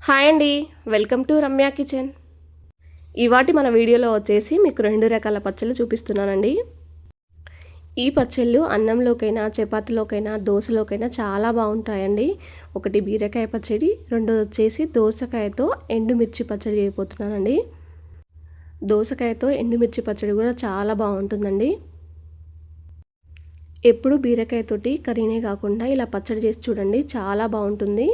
Hi అండి. Welcome to Ramya kitchen. ఇవాటి మన వీడియోలో వచ్చేసి మీకు 2 రకాల పచ్చళ్ళు చూపిస్తున్నానండి. ఈ పచ్చళ్ళు అన్నంలోకైనా, చపాతీలోకైనా, దోసలోకైనా చాలా బాగుంటాయండి. ఒకటి బీరకాయ పచ్చడి, రెండోది వచ్చేసి దోసకాయతో ఎండుమిర్చి పచ్చడి చేయబోతున్నానండి. దోసకాయతో ఎండుమిర్చి పచ్చడి కూడా చాలా బాగుంటుందండి. ఎప్పుడు బీరకాయతోటి కర్రీనే కాకుండా ఇలా పచ్చడి చేసి చూడండి, చాలా బాగుంటుంది.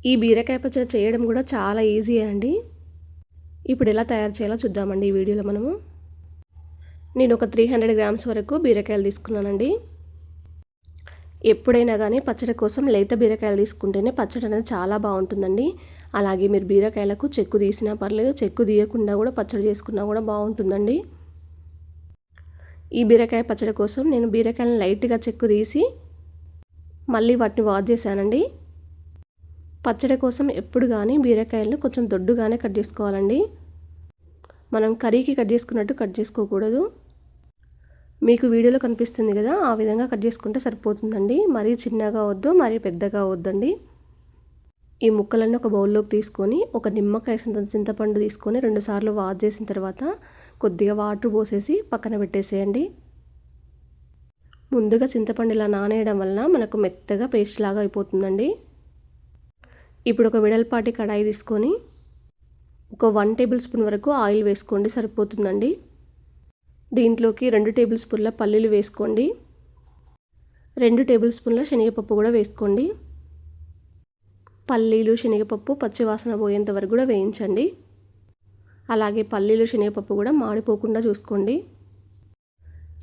ఈ బీరకాయ పచ్చడి చేయడం కూడా చాలా ఈజీ అండి. ఇప్పుడు ఎలా తయారు చేయాలో చూద్దామండి ఈ వీడియోలో మనము. నేను ఒక 300 గ్రామ్స్ వరకు బీరకాయలు తీసుకున్నానండి. ఎప్పుడైనా కానీ పచ్చడి కోసం లేత బీరకాయలు తీసుకుంటేనే పచ్చడి అనేది చాలా బాగుంటుందండి. అలాగే మీరు బీరకాయలకు చెక్కు తీసినా పర్లేదు, చెక్కు తీయకుండా కూడా పచ్చడి చేసుకున్నా కూడా బాగుంటుందండి. ఈ బీరకాయ పచ్చడి కోసం నేను బీరకాయలను లైట్గా చెక్కు తీసి మళ్ళీ వాటిని వాష్ చేశానండి. పచ్చడి కోసం ఎప్పుడు కానీ బీరకాయలను కొంచెం దొడ్డుగానే కట్ చేసుకోవాలండి. మనం కర్రీకి కట్ చేసుకున్నట్టు కట్ చేసుకోకూడదు. మీకు వీడియోలో కనిపిస్తుంది కదా, ఆ విధంగా కట్ చేసుకుంటే సరిపోతుందండి. మరీ చిన్నగా వద్దు, మరీ పెద్దగా వద్దండి. ఈ ముక్కలన్నీ ఒక బౌల్లోకి తీసుకొని ఒక నిమ్మకాయ చింతపండు తీసుకొని 2 సార్లు వాష్ చేసిన తర్వాత కొద్దిగా వాటర్ పోసేసి పక్కన పెట్టేసేయండి. ముందుగా చింతపండు ఇలా నానేయడం వల్ల మనకు మెత్తగా పేస్ట్ లాగా అయిపోతుందండి. ఇప్పుడు ఒక వెడల్పాటి కడాయి తీసుకొని ఒక 1 టేబుల్ స్పూన్ వరకు ఆయిల్ వేసుకోండి, సరిపోతుందండి. దీంట్లోకి 2 టేబుల్ స్పూన్ల పల్లీలు వేసుకోండి. 2 టేబుల్ స్పూన్ల శనగపప్పు కూడా వేసుకోండి. పల్లీలు శనగపప్పు పచ్చివాసన పోయేంత వరకు కూడా వేయించండి. అలాగే పల్లీలు శనగపప్పు కూడా మాడిపోకుండా చూసుకోండి.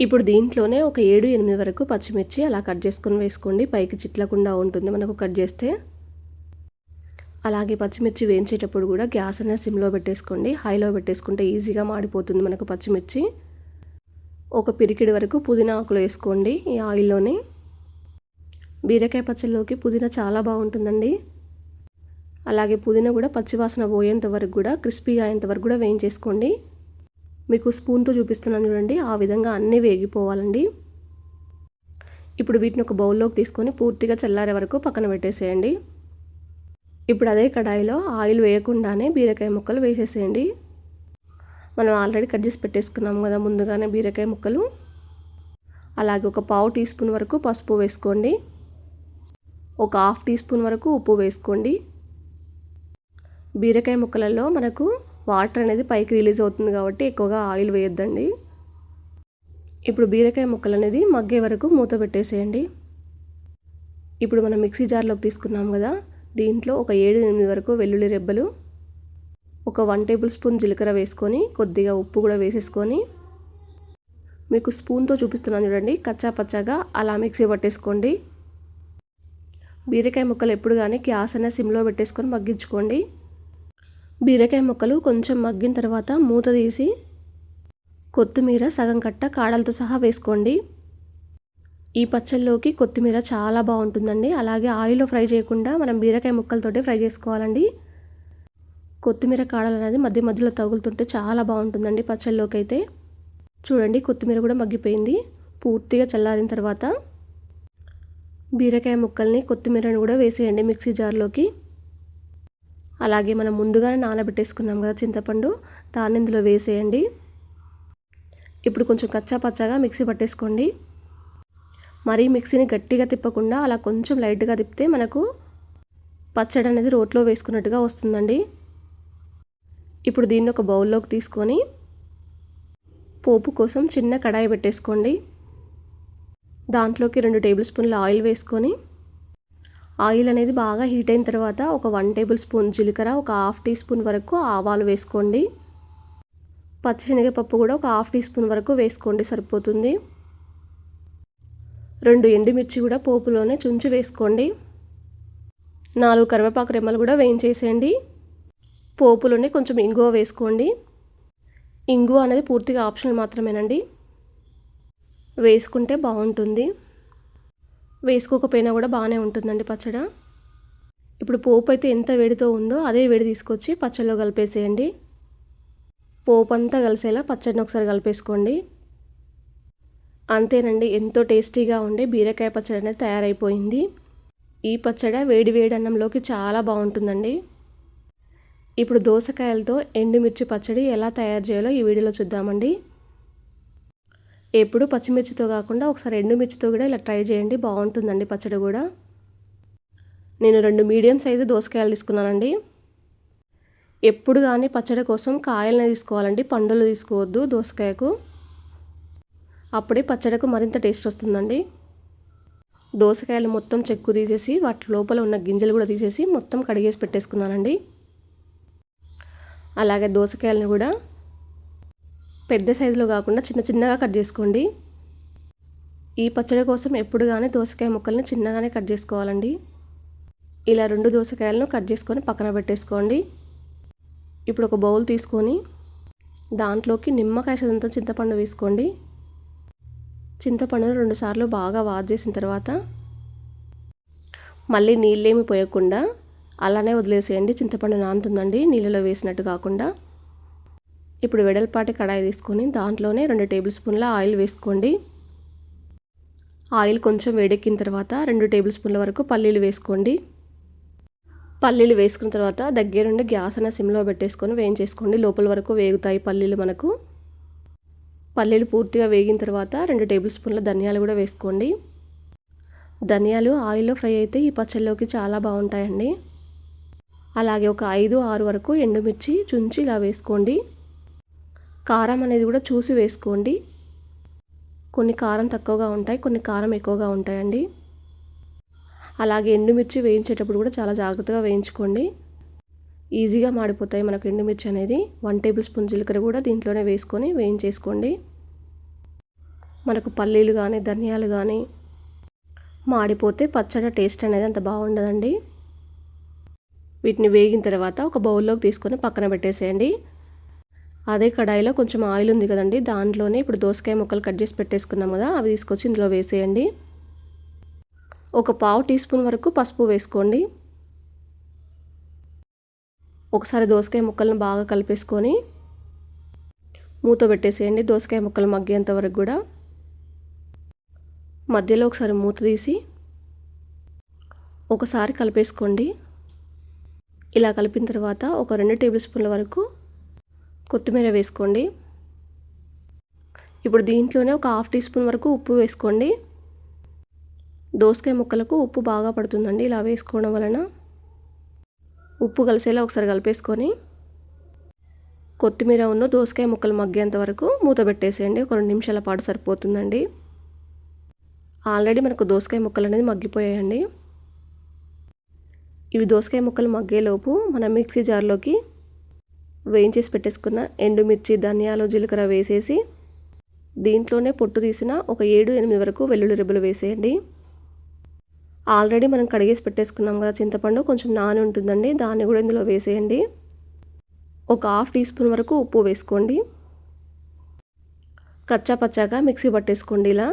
ఇప్పుడు దీంట్లోనే ఒక 7-8 వరకు పచ్చిమిర్చి అలా కట్ చేసుకొని వేసుకోండి. పైకి చిట్లకుండా ఉంటుంది మనకు కట్ చేస్తే. అలాగే పచ్చిమిర్చి వేయించేటప్పుడు కూడా గ్యాస్ అనేది సిమ్లో పెట్టేసుకోండి. హైలో పెట్టేసుకుంటే ఈజీగా మాడిపోతుంది మనకు పచ్చిమిర్చి. ఒక పిరికిడి వరకు పుదీనా ఆకులు వేసుకోండి ఈ ఆయిల్లోనే. బీరకాయ పచ్చళ్ళలోకి పుదీనా చాలా బాగుంటుందండి. అలాగే పుదీనా కూడా పచ్చివాసన పోయేంత వరకు కూడా, క్రిస్పీగా అయ్యేంత వరకు కూడా వేయించేసుకోండి. మీకు స్పూన్తో చూపిస్తున్నాను చూడండి, ఆ విధంగా అన్నీ వేగిపోవాలండి. ఇప్పుడు వీటిని ఒక బౌల్లోకి తీసుకొని పూర్తిగా చల్లారే వరకు పక్కన పెట్టేసేయండి. ఇప్పుడు అదే కడాయిలో ఆయిల్ వేయకుండానే బీరకాయ ముక్కలు వేసేసేయండి. మనం ఆల్రెడీ కట్ చేసి పెట్టేసుకున్నాం కదా ముందుగానే బీరకాయ ముక్కలు. అలాగే ఒక 1/2 టీ స్పూన్ వరకు పసుపు వేసుకోండి. ఒక 1/2 టీ స్పూన్ వరకు ఉప్పు వేసుకోండి. బీరకాయ ముక్కలలో మనకు వాటర్ అనేది పైకి రిలీజ్ అవుతుంది కాబట్టి ఎక్కువగా ఆయిల్ వేయొద్దండి. ఇప్పుడు బీరకాయ ముక్కలు అనేది మగ్గే వరకు మూత పెట్టేసేయండి. ఇప్పుడు మనం మిక్సీ జార్లోకి తీసుకున్నాం కదా, దీంట్లో ఒక 7-8 వరకు వెల్లుల్లి రెబ్బలు, ఒక 1 టేబుల్ స్పూన్ జీలకర్ర వేసుకొని కొద్దిగా ఉప్పు కూడా వేసేసుకొని మీకు స్పూన్తో చూపిస్తున్నాను చూడండి, కచ్చా పచ్చాగా అలా మిక్సీ పట్టేసుకోండి. బీరకాయ ముక్కలు ఎప్పుడు కానీ గ్యాస్ అనేది సిమ్లో పెట్టేసుకొని మగ్గించుకోండి. బీరకాయ ముక్కలు కొంచెం మగ్గిన తర్వాత మూత తీసి కొత్తిమీర సగం కట్ట కాడలతో సహా వేసుకోండి. ఈ పచ్చళ్ళలోకి కొత్తిమీర చాలా బాగుంటుందండి. అలాగే ఆయిల్లో ఫ్రై చేయకుండా మనం బీరకాయ ముక్కలతోటి ఫ్రై చేసుకోవాలండి. కొత్తిమీర కాడలు అనేది మధ్య మధ్యలో తగులుతుంటే చాలా బాగుంటుందండి పచ్చళ్ళలోకి అయితే. చూడండి కొత్తిమీర కూడా మగ్గిపోయింది. పూర్తిగా చల్లారిన తర్వాత బీరకాయ ముక్కల్ని కొత్తిమీరను కూడా వేసేయండి మిక్సీ జార్లోకి. అలాగే మనం ముందుగానే నానబెట్టేసుకున్నాం కదా చింతపండు, దాన్ని ఇందులో వేసేయండి. ఇప్పుడు కొంచెం కచ్చా పచ్చాగా మిక్సీ పట్టేసుకోండి. మరీ మిక్సీని గట్టిగా తిప్పకుండా అలా కొంచెం లైట్గా తిప్పితే మనకు పచ్చడి అనేది రోట్లో వేసుకున్నట్టుగా వస్తుందండి. ఇప్పుడు దీన్ని ఒక బౌల్లోకి తీసుకొని పోపు కోసం చిన్న కడాయి పెట్టేసుకోండి. దాంట్లోకి 2 టేబుల్ స్పూన్ల ఆయిల్ వేసుకొని ఆయిల్ అనేది బాగా హీట్ అయిన తర్వాత ఒక 1 టేబుల్ స్పూన్ జీలకర్ర, ఒక 1/2 టీ స్పూన్ వరకు ఆవాలు వేసుకోండి. పచ్చిశనగపప్పు కూడా ఒక 1/2 టీ స్పూన్ వరకు వేసుకోండి, సరిపోతుంది. 2 ఎండుమిర్చి కూడా పోపులోనే చుంచి వేసుకోండి. 4 కరివేపాకు రెమ్మలు కూడా వేయించేసేయండి. పోపులోనే కొంచెం ఇంగువ వేసుకోండి. ఇంగువ అనేది పూర్తిగా ఆప్షనల్ మాత్రమేనండి. వేసుకుంటే బాగుంటుంది, వేసుకోకపోయినా కూడా బాగానే ఉంటుందండి పచ్చడి. ఇప్పుడు పోపు అయితే ఎంత వేడితో ఉందో అదే వేడి తీసుకొచ్చి పచ్చడిలో కలిపేసేయండి. పోపు అంతా కలిసేలా పచ్చడిని ఒకసారి కలిపేసుకోండి. అంతేనండి, ఎంతో టేస్టీగా ఉండే బీరకాయ పచ్చడి అనేది తయారైపోయింది. ఈ పచ్చడి వేడి వేడి అన్నంలోకి చాలా బాగుంటుందండి. ఇప్పుడు దోసకాయలతో ఎండుమిర్చి పచ్చడి ఎలా తయారు చేయాలో ఈ వీడియోలో చూద్దామండి. ఎప్పుడు పచ్చిమిర్చితో కాకుండా ఒకసారి ఎండుమిర్చితో కూడా ఇలా ట్రై చేయండి, బాగుంటుందండి పచ్చడి కూడా. నేను 2 మీడియం సైజు దోసకాయలు తీసుకున్నానండి. ఎప్పుడు కానీ పచ్చడి కోసం కాయలనే తీసుకోవాలండి, పండులు తీసుకోవద్దు దోసకాయకు. అప్పుడే పచ్చడికు మరింత టేస్ట్ వస్తుందండి. దోసకాయలు మొత్తం చెక్కు తీసేసి వాటి లోపల ఉన్న గింజలు కూడా తీసేసి మొత్తం కడిగేసి పెట్టేసుకున్నానండి. అలాగే దోసకాయలను కూడా పెద్ద సైజులో కాకుండా చిన్న చిన్నగా కట్ చేసుకోండి. ఈ పచ్చడి కోసం ఎప్పుడు కానీ దోసకాయ ముక్కల్ని చిన్నగానే కట్ చేసుకోవాలండి. ఇలా 2 దోసకాయలను కట్ చేసుకొని పక్కన పెట్టేసుకోండి. ఇప్పుడు ఒక బౌల్ తీసుకొని దాంట్లోకి నిమ్మకాయ సైజంత చింతపండు వేసుకోండి. చింతపండును 2 సార్లు బాగా వాష్ చేసిన తర్వాత మళ్ళీ నీళ్ళేమి పోయకుండా అలానే వదిలేసేయండి. చింతపండు నానుతుందండి, నీళ్ళలో వేసినట్టు కాకుండా. ఇప్పుడు వెడల్పాటి కడాయి తీసుకొని దాంట్లోనే 2 టేబుల్ స్పూన్ల ఆయిల్ వేసుకోండి. ఆయిల్ కొంచెం వేడెక్కిన తర్వాత 2 టేబుల్ స్పూన్ల వరకు పల్లీలు వేసుకోండి. పల్లీలు వేసుకున్న తర్వాత దగ్గరుండి గ్యాస్ అన్న సిమ్లో పెట్టేసుకొని వేయించేసుకోండి. లోపల వరకు వేగుతాయి పల్లీలు మనకు. పల్లీలు పూర్తిగా వేగిన తర్వాత 2 టేబుల్ స్పూన్ల ధనియాలు కూడా వేసుకోండి. ధనియాలు ఆయిల్లో ఫ్రై అయితే ఈ పచ్చళ్ళలోకి చాలా బాగుంటాయండి. అలాగే ఒక 5-6 వరకు ఎండుమిర్చి చుంచి ఇలా వేసుకోండి. కారం అనేది కూడా చూసి వేసుకోండి. కొన్ని కారం తక్కువగా ఉంటాయి, కొన్ని కారం ఎక్కువగా ఉంటాయండి. అలాగే ఎండుమిర్చి వేయించేటప్పుడు కూడా చాలా జాగ్రత్తగా వేయించుకోండి, ఈజీగా మాడిపోతాయి మనకు ఎండుమిర్చి అనేది. 1 టేబుల్ స్పూన్ జీలకర్ర కూడా దీంట్లోనే వేసుకొని వేయించేసుకోండి. మనకు పల్లీలు కానీ ధనియాలు కానీ మాడిపోతే పచ్చడి టేస్ట్ అనేది అంత బాగుండదండి. వీటిని వేగిన తర్వాత ఒక బౌల్లోకి తీసుకొని పక్కన పెట్టేసేయండి. అదే కడాయిలో కొంచెం ఆయిల్ ఉంది కదండి, దాంట్లోనే ఇప్పుడు దోసకాయ ముక్కలు కట్ చేసి పెట్టేసుకున్నాం కదా, అవి తీసుకొచ్చి ఇందులో వేసేయండి. ఒక 1/2 టీ స్పూన్ వరకు పసుపు వేసుకోండి. ఒకసారి దోసకాయ ముక్కలను బాగా కలిపేసుకొని మూత పెట్టేసేయండి. దోసకాయ ముక్కలు మగ్గేంత వరకు కూడా మధ్యలో ఒకసారి మూత తీసి ఒకసారి కలిపేసుకోండి. ఇలా కలిపిన తర్వాత ఒక 2 టేబుల్ స్పూన్ల వరకు కొత్తిమీర వేసుకోండి. ఇప్పుడు దీంట్లోనే ఒక 1/2 టీ స్పూన్ వరకు ఉప్పు వేసుకోండి. దోసకాయ ముక్కలకు ఉప్పు బాగా పడుతుందండి ఇలా వేసుకోవడం వలన. ఉప్పు కలిసేలా ఒకసారి కలిపేసుకొని కొత్తిమీర ఉన్న దోసకాయ ముక్కలు మగ్గేంత వరకు మూత పెట్టేసేయండి. ఒక 2 నిమిషాల పాటు సరిపోతుందండి. ఆల్రెడీ మనకు దోసకాయ ముక్కలు అనేది మగ్గిపోయాయండి. ఇవి దోసకాయ ముక్కలు మగ్గేలోపు మనం మిక్సీ జార్లోకి వేయించేసి పెట్టేసుకున్న ఎండుమిర్చి ధనియాలు జీలకర్ర వేసేసి దీంట్లోనే పొట్టు తీసిన ఒక 7-8 వరకు వెల్లుల్లి రెబ్బలు వేసేయండి. ఆల్రెడీ మనం కడిగేసి పెట్టేసుకున్నాం కదా చింతపండు, కొంచెం నాని ఉంటుందండి, దాన్ని కూడా ఇందులో వేసేయండి. ఒక 1/2 టీ స్పూన్ వరకు ఉప్పు వేసుకోండి. కచ్చా పచ్చాగా మిక్సీ పట్టేసుకోండి ఇలా.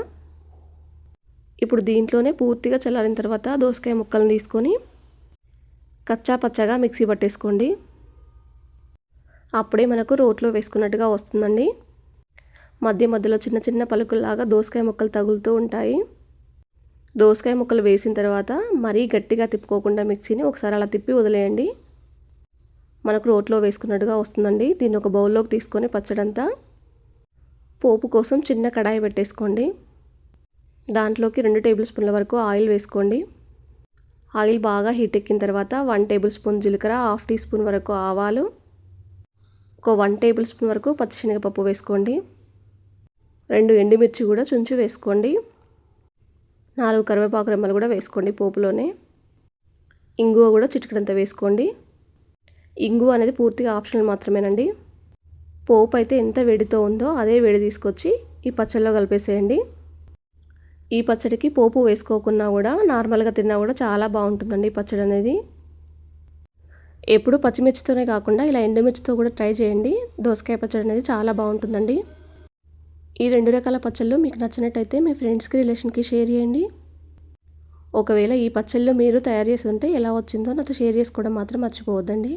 ఇప్పుడు దీంట్లోనే పూర్తిగా చల్లారిన తర్వాత దోసకాయ ముక్కలను తీసుకొని కచ్చా పచ్చగా మిక్సీ పట్టేసుకోండి. అప్పుడే మనకు రోట్లో వేసుకున్నట్టుగా వస్తుందండి. మధ్య మధ్యలో చిన్న చిన్న పలుకుల్లాగా దోసకాయ ముక్కలు తగులుతూ ఉంటాయి. దోసకాయ ముక్కలు వేసిన తర్వాత మరీ గట్టిగా తిప్పుకోకుండా మిక్సీని ఒకసారి అలా తిప్పి వదిలేయండి. మనకు రోట్లో వేసుకున్నట్టుగా వస్తుందండి. దీన్ని ఒక బౌల్లోకి తీసుకొని పచ్చడంతా పోపు కోసం చిన్న కడాయి పెట్టేసుకోండి. దాంట్లోకి 2 టేబుల్ స్పూన్ల వరకు ఆయిల్ వేసుకోండి. ఆయిల్ బాగా హీట్ ఎక్కిన తర్వాత 1 టేబుల్ స్పూన్ జీలకర్ర, 1/2 టీ స్పూన్ వరకు ఆవాలు, ఒక 1 టేబుల్ స్పూన్ వరకు పచ్చిశనగపప్పు వేసుకోండి. 2 ఎండుమిర్చి కూడా చుంచి వేసుకోండి. 4 కరివేపాకు రెమ్మలు కూడా వేసుకోండి పోపులోనే. ఇంగువ కూడా చిటికెడంత వేసుకోండి. ఇంగువ అనేది పూర్తిగా ఆప్షనల్ మాత్రమేనండి. పోపు అయితే ఎంత వేడితో ఉందో అదే వేడి తీసుకొచ్చి ఈ పచ్చళ్ళలో కలిపేసేయండి. ఈ పచ్చడికి పోపు వేసుకోకున్నా కూడా నార్మల్గా తిన్నా కూడా చాలా బాగుంటుందండి ఈ పచ్చడి అనేది. ఎప్పుడు పచ్చిమిర్చితోనే కాకుండా ఇలా ఎండుమిర్చితో కూడా ట్రై చేయండి. దోసకాయ పచ్చడి అనేది చాలా బాగుంటుందండి. ఈ 2 రకాల పచ్చళ్ళు మీకు నచ్చినట్టయితే మీ ఫ్రెండ్స్కి రిలేషన్కి షేర్ చేయండి. ఒకవేళ ఈ పచ్చళ్ళు మీరు తయారు చేసి ఉంటే ఎలా వచ్చిందో నాతో షేర్ చేసుకోవడం మాత్రం మర్చిపోవద్దండి.